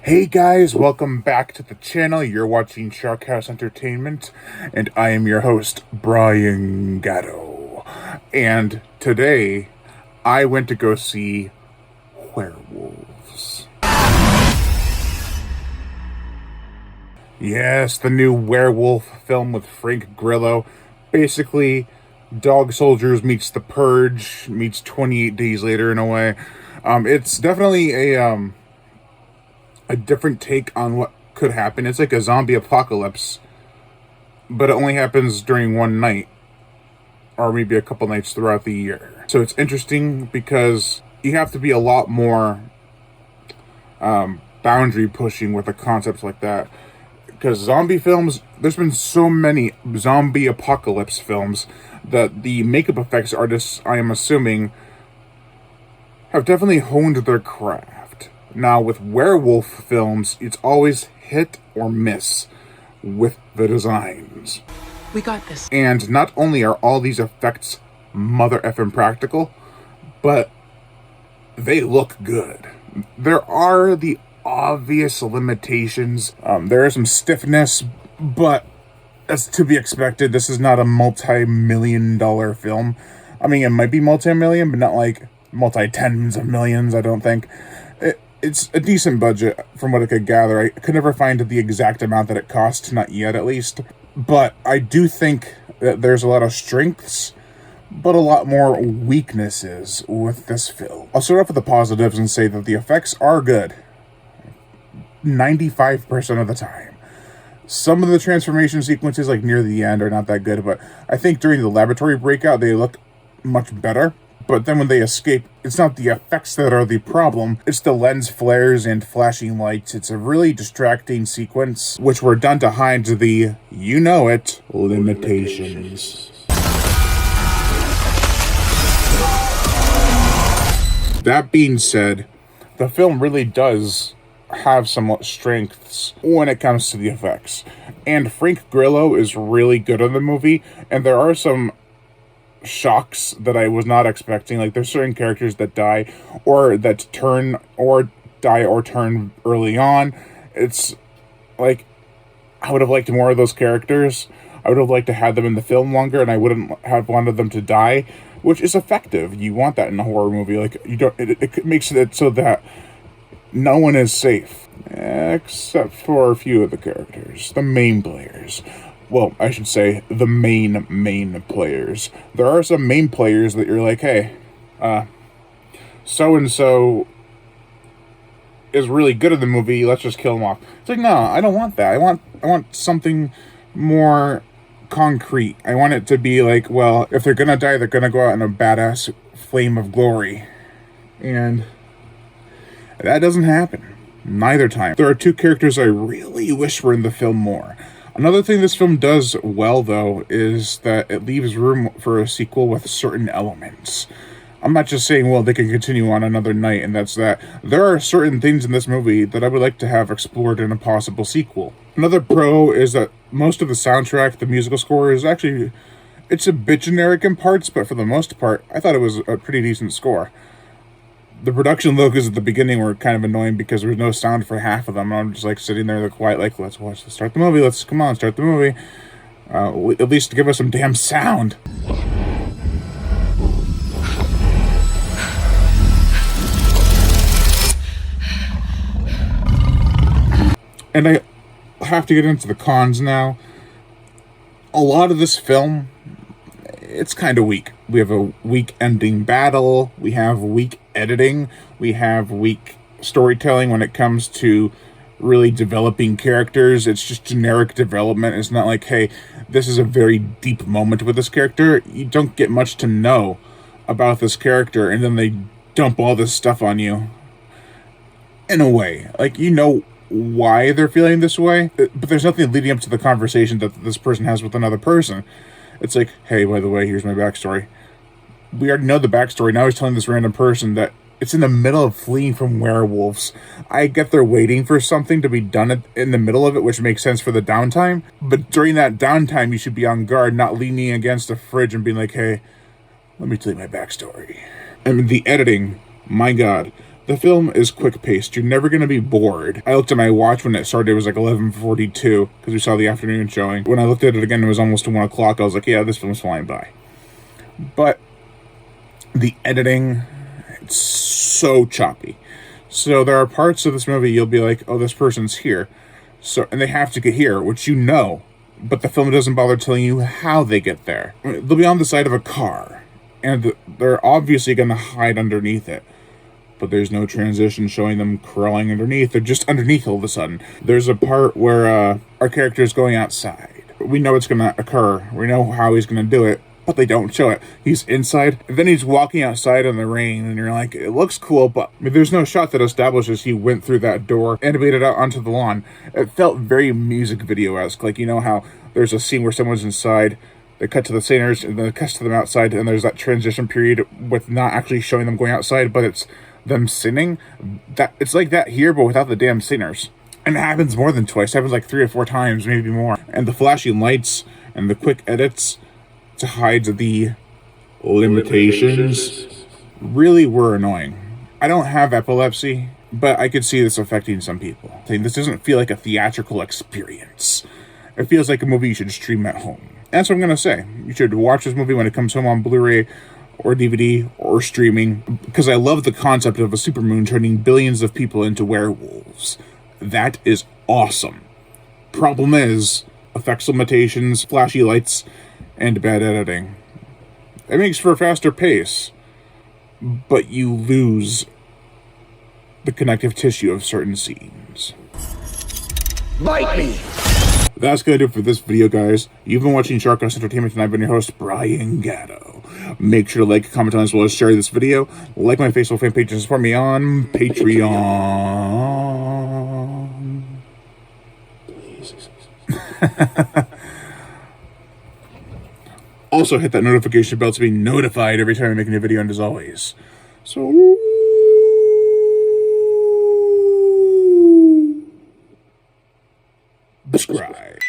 Hey guys, welcome back to the channel. You're watching Shark House Entertainment, and I am your host, Brian Gatto. And today, I went to go see Werewolves. Yes, the new werewolf film with Frank Grillo. Basically, Dog Soldiers meets The Purge, meets 28 Days Later in a way. It's definitely a different take on what could happen. It's like a zombie apocalypse, but it only happens during one night, or maybe a couple nights throughout the year. So it's interesting because you have to be a lot more boundary pushing with a concept like that. Because zombie films, there's been so many zombie apocalypse films that the makeup effects artists, I am assuming, have definitely honed their craft. Now, with werewolf films, it's always hit or miss with the designs. We got this. And not only are all these effects mother effing practical, but they look good. There are the obvious limitations. There is some stiffness, but that's to be expected. This is not a multi-million-dollar film. I mean, it might be multi-million, but not like multi-tens of millions, I don't think. It's a decent budget from what I could gather. I could never find the exact amount that it cost, not yet at least. But I do think that there's a lot of strengths, but a lot more weaknesses with this film. I'll start off with the positives and say that the effects are good 95% of the time. Some of the transformation sequences, like near the end, are not that good, but I think during the laboratory breakout, they look much better. But then when they escape, it's not the effects that are the problem, it's the lens flares and flashing lights. It's a really distracting sequence, which were done to hide the, you know it, limitations. That being said, the film really does have somewhat strengths when it comes to the effects. And Frank Grillo is really good in the movie, and there are some shocks that I was not expecting. Like, there's certain characters that die or that turn or die or turn early on. It's like, I would have liked more of those characters. I would have liked to have them in the film longer, and I wouldn't have wanted them to die, which is effective. You want that in a horror movie. Like, you don't, it makes it so that no one is safe, except for a few of the characters, the main players. Well, I should say the main players. There are some main players that you're like, hey, so-and-so is really good in the movie, let's just kill him off. It's like, no, I don't want that. I want something more concrete. I want it to be like, well, if they're gonna die, they're gonna go out in a badass flame of glory. And that doesn't happen. Neither time. There are two characters I really wish were in the film more. Another thing this film does well, though, is that it leaves room for a sequel with certain elements. I'm not just saying, well, they can continue on another night, and that's that. There are certain things in this movie that I would like to have explored in a possible sequel. Another pro is that most of the soundtrack, the musical score, is actually, it's a bit generic in parts, but for the most part, I thought it was a pretty decent score. The production logos at the beginning were kind of annoying because there was no sound for half of them. I'm just like sitting there, quiet, like, let's start the movie. Come on, start the movie. At least give us some damn sound. And I have to get into the cons now. A lot of this film, it's kind of weak. We have a weak ending battle. We have weak editing. We have weak storytelling when it comes to really developing characters. It's just generic development. It's not like, hey, this is a very deep moment with this character. You don't get much to know about this character, and then they dump all this stuff on you. In a way. Like, you know why they're feeling this way, but there's nothing leading up to the conversation that this person has with another person. It's like, hey, by the way, here's my backstory. We already know the backstory. Now he's telling this random person that it's in the middle of fleeing from werewolves. I get they're waiting for something to be done in the middle of it, which makes sense for the downtime. But during that downtime, you should be on guard, not leaning against a fridge and being like, hey, let me tell you my backstory. And the editing, my God. The film is quick-paced. You're never going to be bored. I looked at my watch when it started. It was like 11:42 because we saw the afternoon showing. When I looked at it again, it was almost 1 o'clock. I was like, yeah, this film's flying by. But the editing, it's so choppy. So there are parts of this movie you'll be like, oh, this person's here. And they have to get here, which you know. But the film doesn't bother telling you how they get there. They'll be on the side of a car, and they're obviously going to hide underneath it. But there's no transition showing them crawling underneath. They're just underneath all of a sudden. There's a part where our character is going outside. We know it's going to occur. We know how he's going to do it, but they don't show it. He's inside, and then he's walking outside in the rain, and you're like, it looks cool, but there's no shot that establishes he went through that door and made it out onto the lawn. It felt very music video-esque. Like, you know how there's a scene where someone's inside, they cut to the singers, and then it cuts to them outside, and there's that transition period with not actually showing them going outside, but it's them singing. It's like that here, but without the damn singers. And it happens more than twice. It happens like 3 or 4 times, maybe more. And the flashing lights and the quick edits to hide the limitations really were annoying. I don't have epilepsy, but I could see this affecting some people. This doesn't feel like a theatrical experience. It feels like a movie you should stream at home. That's what I'm going to say. You should watch this movie when it comes home on Blu-ray or DVD or streaming, because I love the concept of a supermoon turning billions of people into werewolves. That is awesome. Problem is, effects limitations, flashy lights, and bad editing. It makes for a faster pace, but you lose the connective tissue of certain scenes. Bite me! That's going to do it for this video, guys. You've been watching Shark House Entertainment, and I've been your host, Brian Gatto. Make sure to like, comment on, as well as share this video. Like my Facebook fan page and support me on Patreon. Please. Also, hit that notification bell to be notified every time I make a new video, and as always, so subscribe.